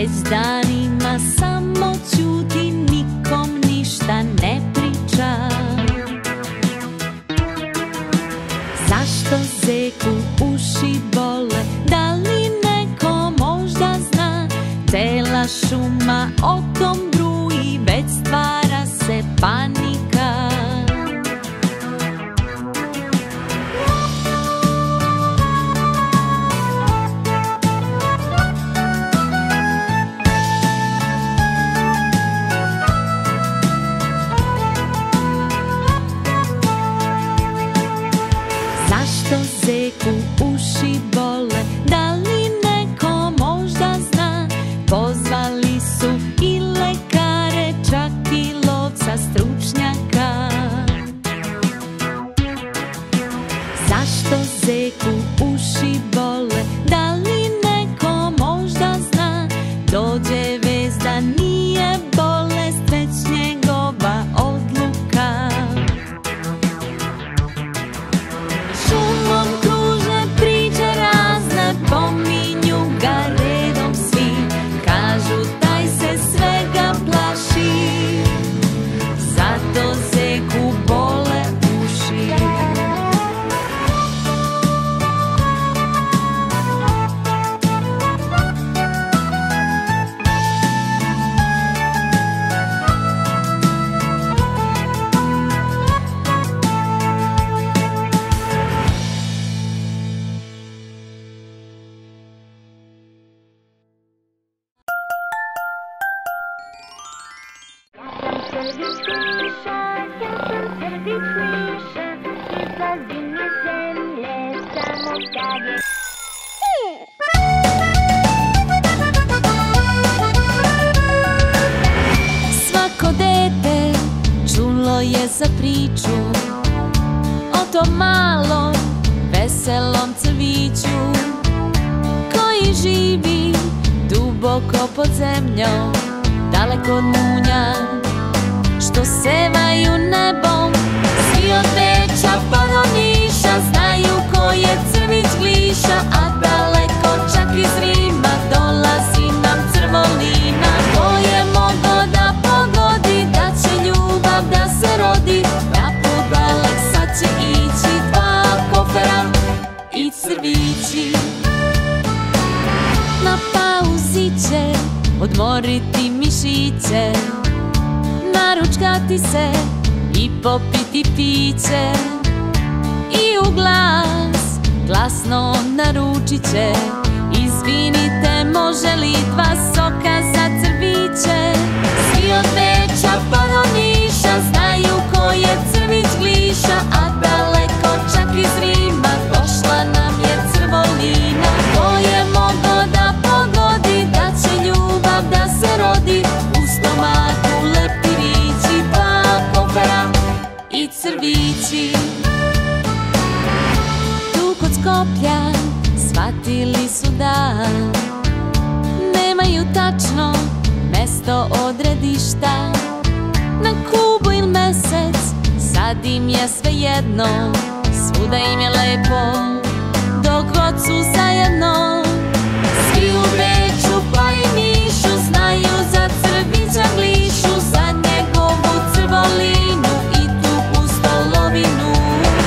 već danima samo ćuti, nikom ništa ne priča. Zašto zeku uši bole, da li neko možda zna? Cela šuma o tom bruji, već stvara se panika. Zašto zeku uši bole, da li neko možda zna? Pozvali su i lekare, čak i lovca stručnjaka. Zašto zeku uši bole, da li neko možda zna? Dođe vez da nije bolest, već njegova odluka. Šumom kruže priče razne, pominju ga redom svi. Kažu taj se svega plaši, zato zeku bole uši. Svako dete čulo je za priču o tom malom veselom crviću koji živi duboko pod zemljom, daleko od munja što sevaju nebom. Svi od Beča pa do Niša znaju ko je crvić gliša, a daleko čak iz Rima dolazi nam crvolina. Ko je mogo da pogodi da će ljubav da se rodi? Na put dalek sad će ići dva kofera i crvići. Na pauzi će odmoriti mišiće, naručkati se i popiti piće. I u glas glasno naručit će: izvinite, može li 2 soka za crviće? Svi od Beča pa do Niša znaju ko je crvić gliša, a daleko čak iz Rima došla nam je crvolina. Ko je mogo da pogodi da će ljubav da se rodi? U stomaku leptirići, 2 kofera i crvići. Tu kod Skoplja shvatili su da nemaju tačno mesto odredišta. Na Kubu il Mesec, sad im je svejedno, svuda im je lepo dok god su zajedno. Svi u Beču pa i Nišu znaju za crvića glišu, za njegovu crvolinu i tu pustolovinu.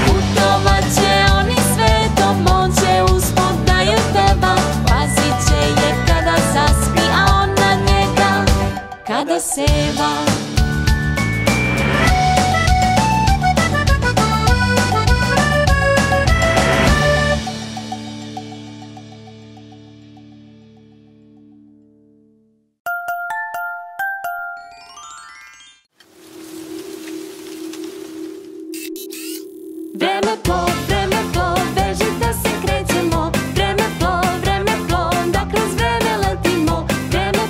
Putovat će oni svetom, on će usput da je peva, pazit će je kada zaspi, a on na njega kada seva. Vreme plo, beži da se krećemo. Vreme plo, da kroz vreme letimo. Vreme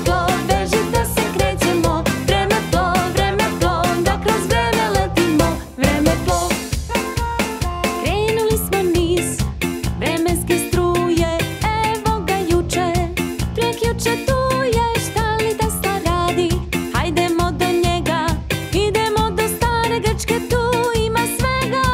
plo, beži da se krećemo. Vreme plo, da kroz vreme letimo. Vreme plo. Krenuli smo niz vremenske struje, evo ga juče, prekjuče tu je, šta li da sta radi? Hajdemo do njega, idemo do stare Grčke, tu ima svega.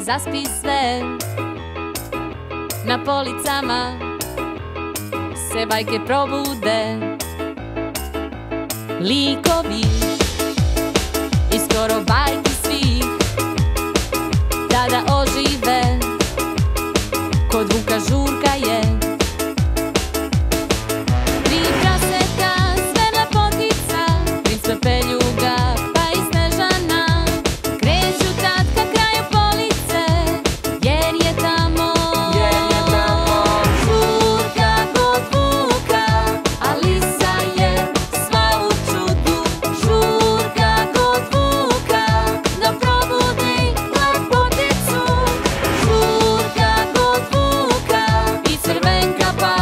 zaspi sve. Na policama se bajke probude, likovi i skoro bajki svih tada ožive. Kod Vuka žurka je, tri praseta, sve lepotica, princ Pepeljuga pa i Snežana kreću tad ka kraju police, jer je tamo žurka kod Vuka, a lisa je sva u čudu. Žurka kod Vuka da probudi lepoticu, žurka kod Vuka i crvenka pa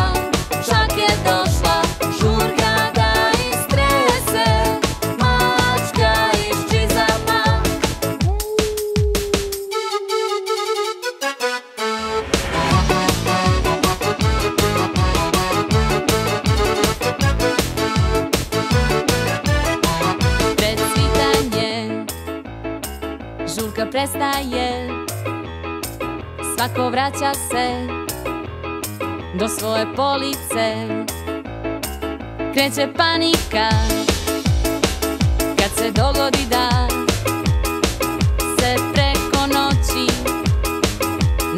čak je došla. Žurka da istrese mačka iz čizama. Pred svitanje žurka prestaje, svako vraća se do svoje police. Kreće panika kad se dogodi da se preko noći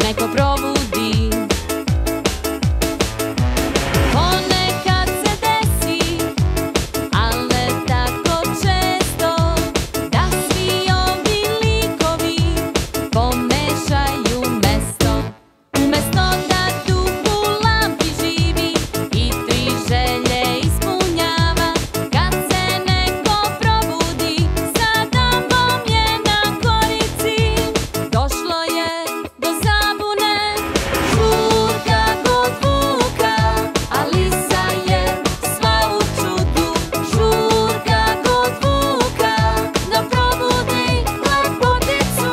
neko probudi. Ponekad se desi, al ne tako često, da svi ovi likovi pomešaju mesto. Umesto da duh u lampi živi i tri želje ispunjava, kad se neko probudi, sa damom je na korici. Došlo je do zabune, žurka kod Vuka, a lisa je sva u čudu. Žurka kod Vuka da probudi lepoticu,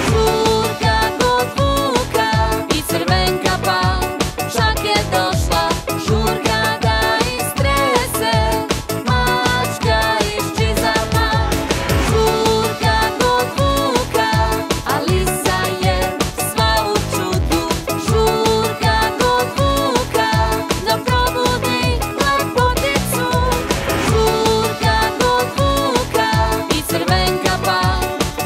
žurka kod Vuka i crvenka pa čak je došla. Žurka da istrese mačka iz čizama. Žurka kod Vuka, a lisa je sva u čudu. Žurka kod Vuka da probudi lepoticu, žurka kod Vuka i crvenka pa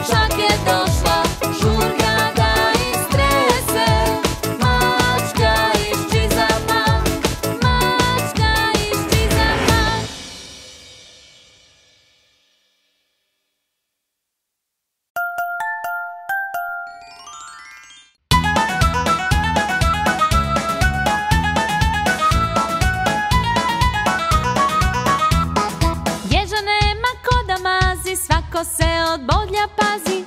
čak je došla. Žurka da istrese mačka iz čizama. Mačka iz čizama. Ježa nema ko da mazi, svako se od bodlja pazi.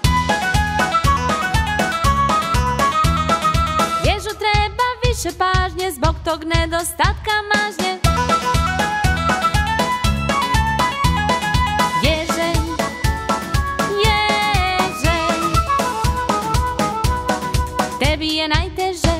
Ježu treba više pažnje zbog tog nedostatka mažnje. Ježe, ježe, tebi je najteže.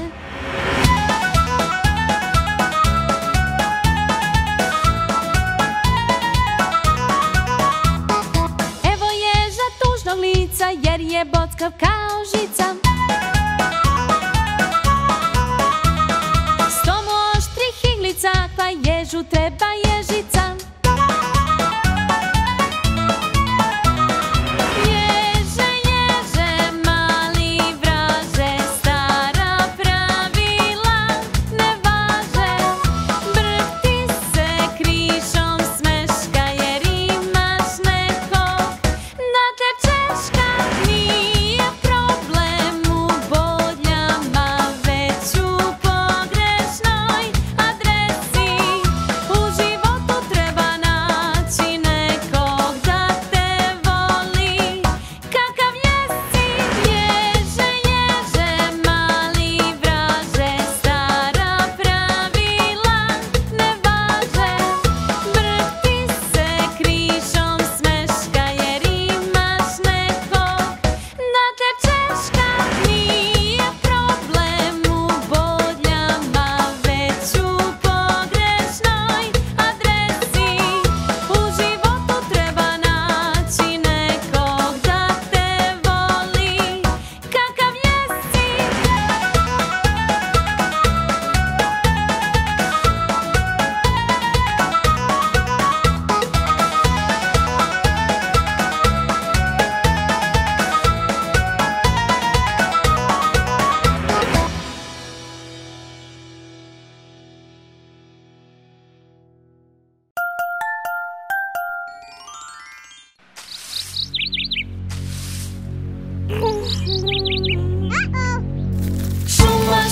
Evo ježa tužnog lica, jer je bockav kao žica. Sto mu oštrih iglica, pa ježu treba ježica. Ježe, ježe, mali vraže, stara pravila ne važe. Brk ti se krišom smeška, jer imaš nekog da te češka. Nije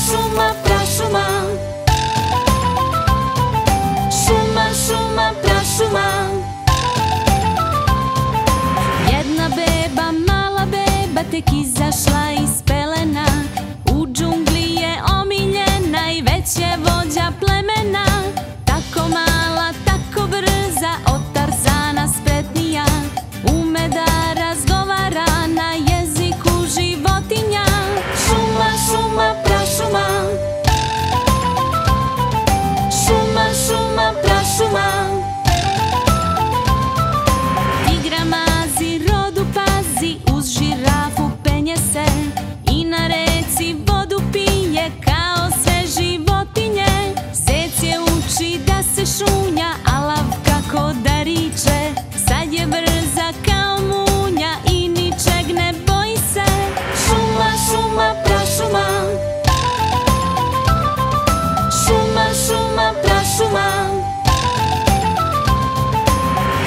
šuma, prašuma. Šuma, šuma, prašuma. Jedna beba, mala beba, tek izašla iz pelena. U džungli je omiljena i već je vođa plemena. Tako mala, tako brza, od Tarzana spretnija. Ume da razgovara na jeziku životinja. Šuma, šuma, prašuma. Šuma, šuma, prašuma. Tigra mazi, rodu pazi, uz žirafu penje se. I na reci vodu pije kao sve životinje. Zec je uči da se šunja, a lav kako da riče. Sad je brza kao munja i ničeg ne boji se. Šuma, šuma, prašuma. Šuma, šuma, prašuma.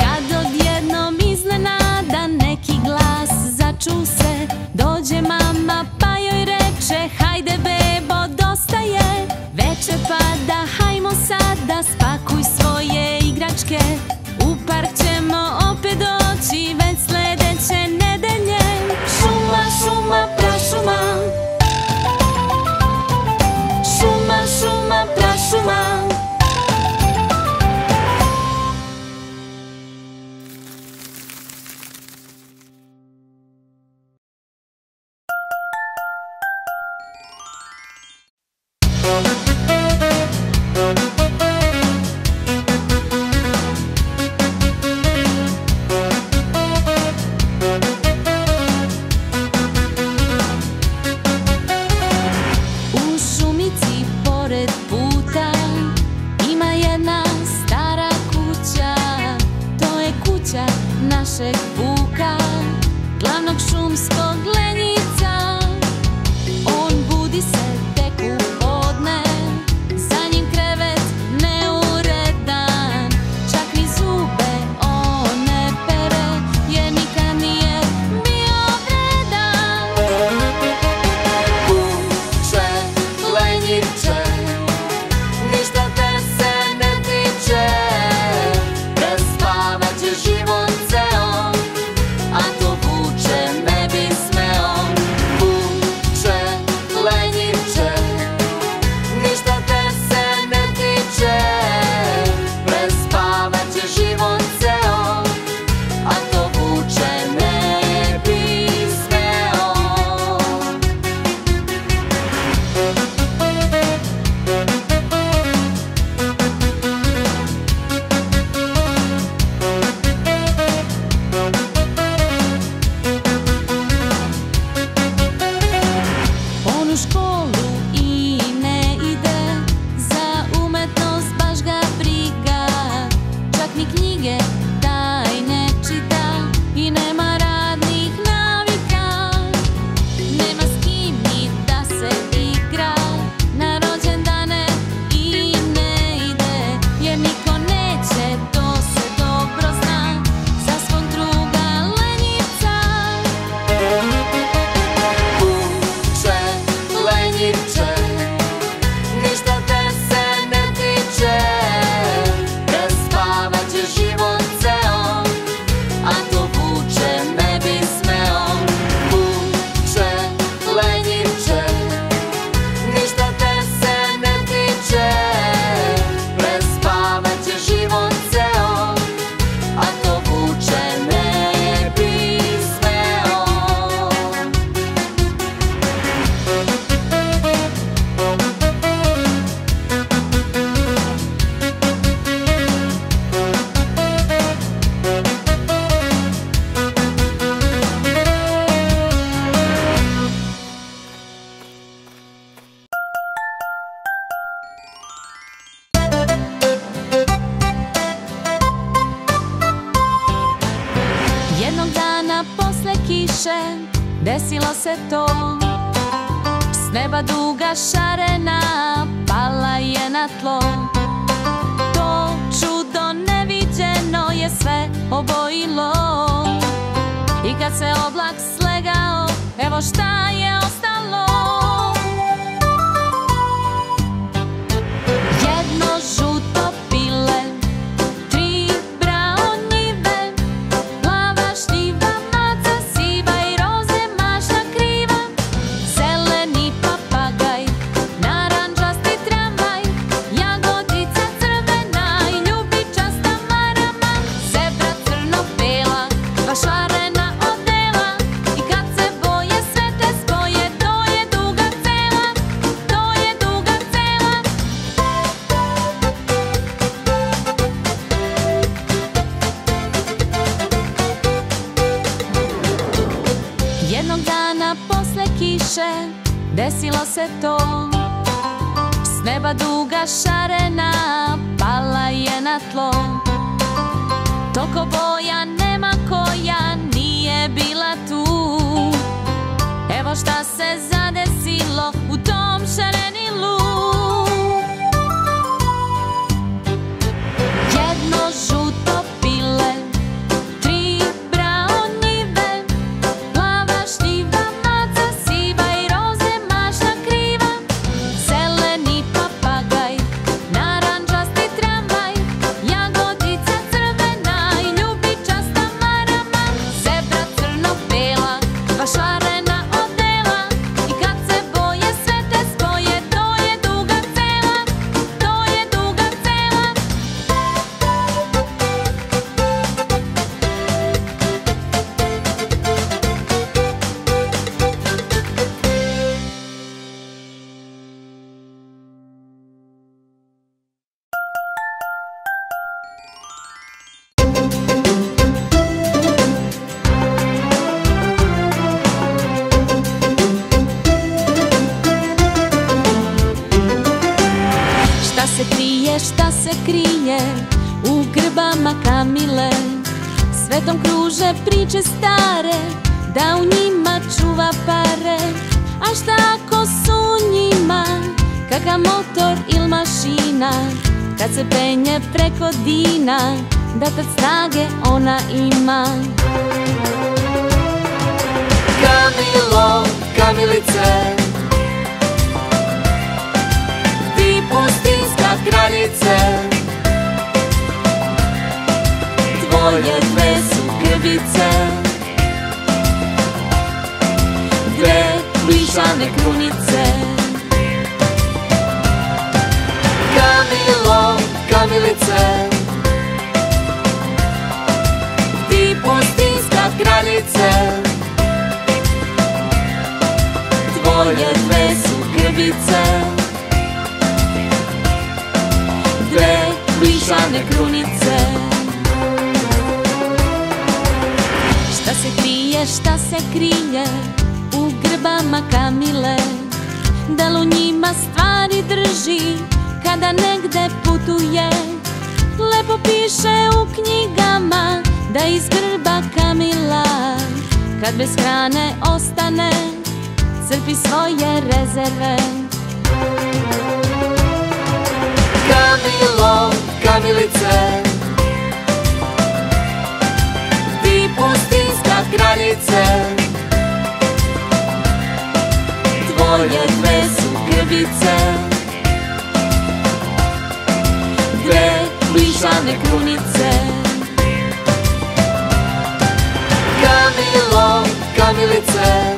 Kad odjednom iznenada neki glas začu se, dođe mama pa joj reče: hajde bebo, dosta je. Veče pada, hajmo sada, spakuj svoje igračke. U park ćemo opet doći već sledeće nedelje. Šuma, šuma, prašuma. Šuma, šuma, prašuma. Našeg buka, glavnog šumskog lenjica. On budi se tek u podne, za njim krevet neuredan. Čak ni zube on ne pere, jer nikad nije bio vredan. Kuće, lenjivče, ništa te se ne tiče. Prespavat će život ceo, a to vuče ne bi smeo. Vuče, lenjivče, ništa te se ne tiče. Prespavat će život ceo, a to vuče ne bi smeo. On u školu i ne ide, za umetnost baš ga briga. Čak ni knjige taj ne čita i nema radnih navika. Nema s kim ni da se igra, na rođendane i ne ide, jer niko neće, to se dobro zna, za svog druga lenjivca. Vuče, lenjivče, ništa te se ne tiče. Prespavat će život ceo, a to vuče ne bi smeo. Vuče, lenjivče, ništa te se ne tiče. Prespavat će život ceo, a to vuče ne bi smeo. Jednog dana posle kiše desilo se to. S neba duga šarena pala je na tlo. To čudo neviđeno je sve obojilo. I kad se oblak slegao, evo šta je ostalo. piše, desilo se to. S neba duga šarena pala je na tlo. Toliko boja nema koja nije bila tu. Evo šta se zadesilo u tom šarenilu. Jedno žuto pile, tri brao njive, plava šljiva, maca siva i roze mašna kriva, zeleni papagaj, narančasti tramvaj, jagodica crvena i ljubičasta marama, zebra crno-bela, dva šarena odela i kad se boje sve te spoje, to je duga cela, to je duga cela. Šta se krije u grbama kamile, svetom kruže priče stare, da u njima čuva pare. A šta ako su u njima kakav motor il mašina, kad se penje preko dina, da tad snage ona ima. Kamilo, kamilice, ti pustinska kraljice, tvoje dve su grbice, dve lišane krunice. Kamilo, kamilice, ti pustinska kraljice, tvoje dve su grbice, dve lišane krunice. Šta se krije u grbama kamile, da li u njima stvari drži kada negde putuje. Lepo piše u knjigama da iz grba kamila, kad bez hrane ostane, crpi svoje rezerve. Kamilo, kamilice, ti pustinska kraljice, tvoje dve su grbice, dve lišane krunice. Kamilo, kamilice,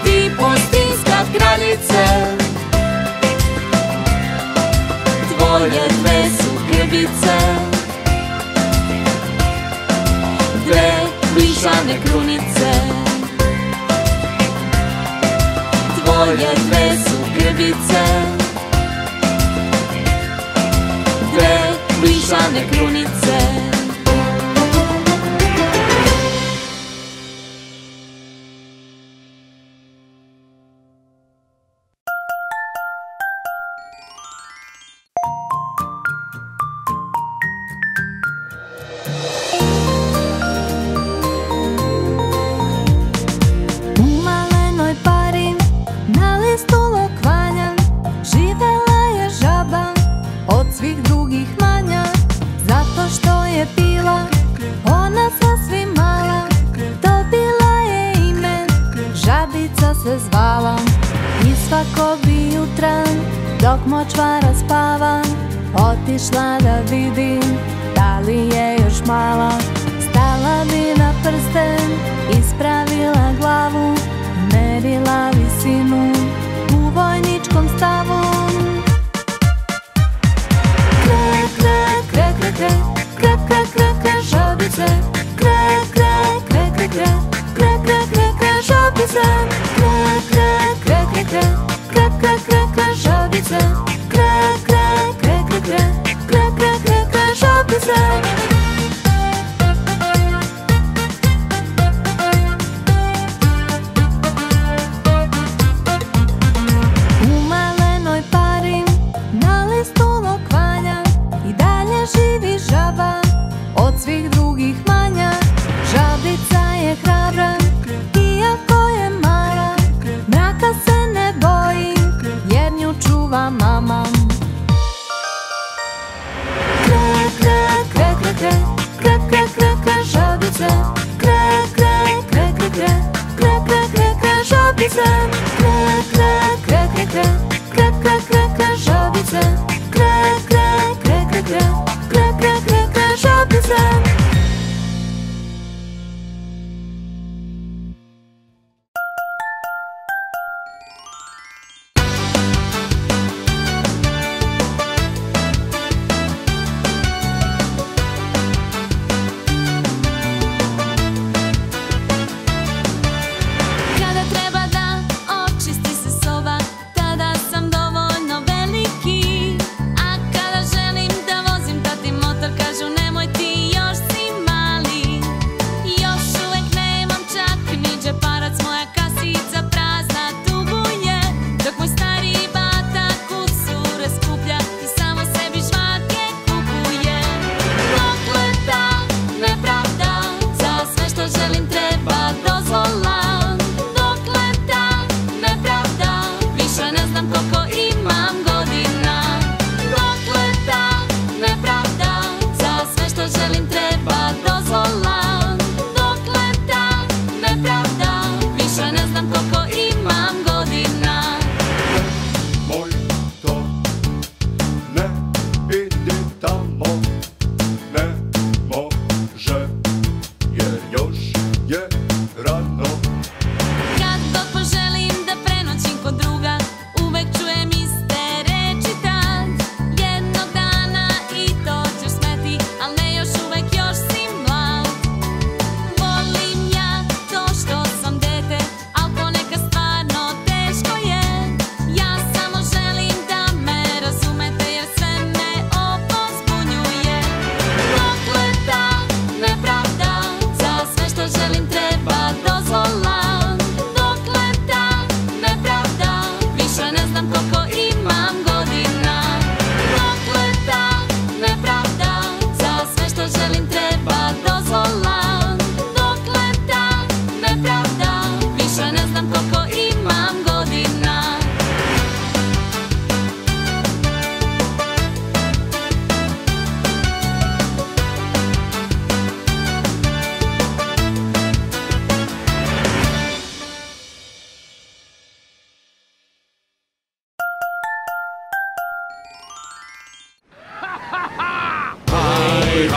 ti pustinska kraljice, tvoje dve su grbice, dve lišane krunice. Tvoje dve su grbice, dve lišane krunice. Dok močvara spava, otišla da vidim da li je još mala. Stala bi na prsten, ispravila glavu, merila visinu u vojničkom stavu. Krek, krek, krek, krek, krek, krek, krek, krek, žabice. Krek, krek, krek, krek, krek, krek, krek, krek, žabice. Krek, krek, krek, krek, krek, krek, krek, krek, žabice. Krek, krek, krek, krek, krek, krek, krek, krek, žabice. žabice. Kre, kre, kre, kre, kre, kre, kre, kre, kre, žabice. Kre, kre, kre, kre, kre, kre, kre, kre, kre, žabice.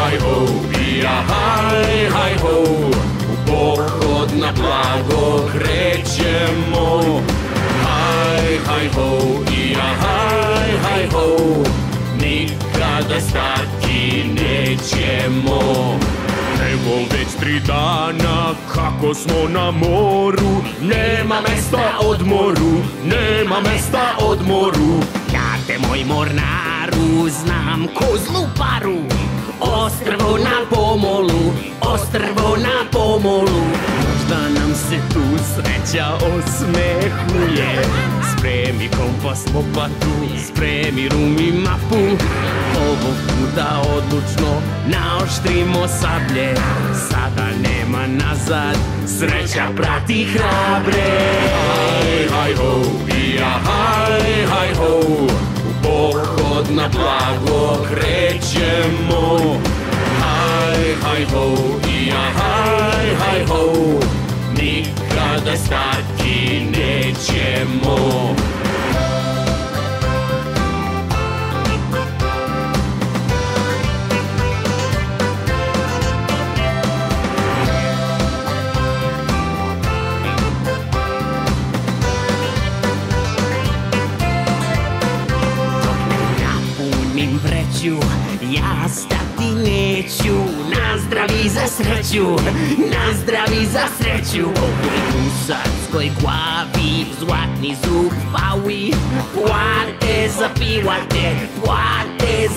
haj ho, ija haj ho, u pohod na blago krećemo. Haj ho, ija haj ho, nikada stati nećemo. Evo već 3 dana kako smo na moru, nema mesta odmoru, nema mesta odmoru. Ja te moj mornaru znam ko zlu paru, ostrvo na pomolu, ostrvo na pomolu. Možda nam se tu sreća osmehuje, spremi kompas lopatu, spremi rum i mapu. Ovog puta odlučno naoštrimo sablje, sada nema nazad, sreća prati hrabre. Haj ho, ija haj ho, u pohod na blago krećemo. Haj ho, ija haj ho, nikada stati nećemo. Vreću, ja stati neću, nazdravi za sreću, nazdravi za sreću. Ovoj gusackoj glavi zlatni zub fali, plate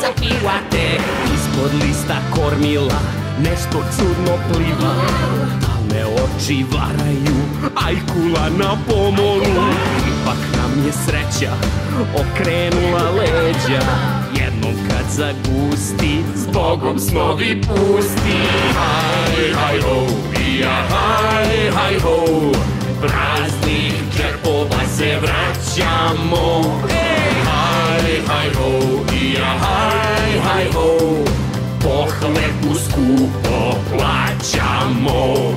zapivate. Ispod lista kormila nešto čudno pliva, da me oči varaju, ajkula na pomolu. Ipak nam je sreća okrenula leđa, jednom kad zagusti, s Bogom snovi pusti. Haj ho, ija haj ho, praznih džepova se vraćamo. Haj ho, ija haj ho, pohlepu skupo plaćamo.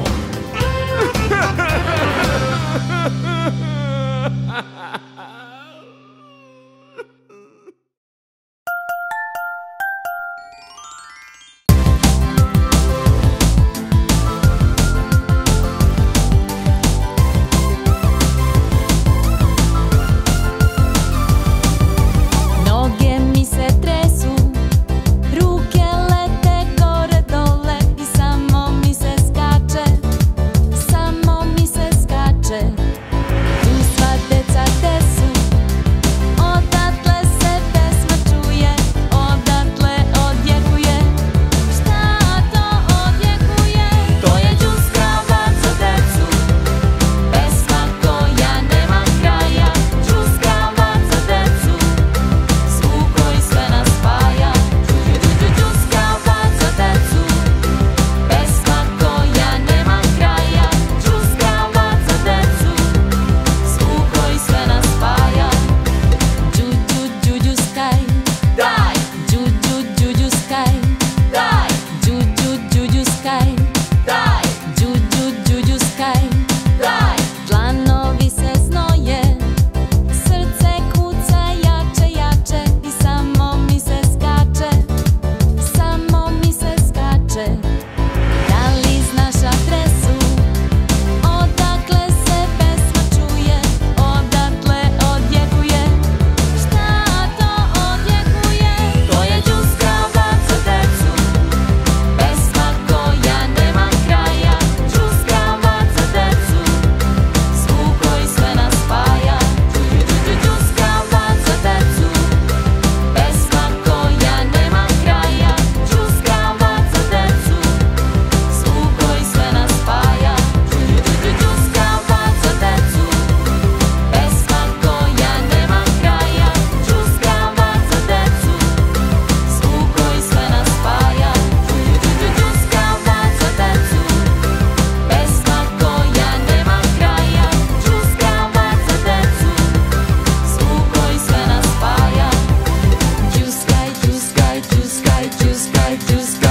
sky to sky.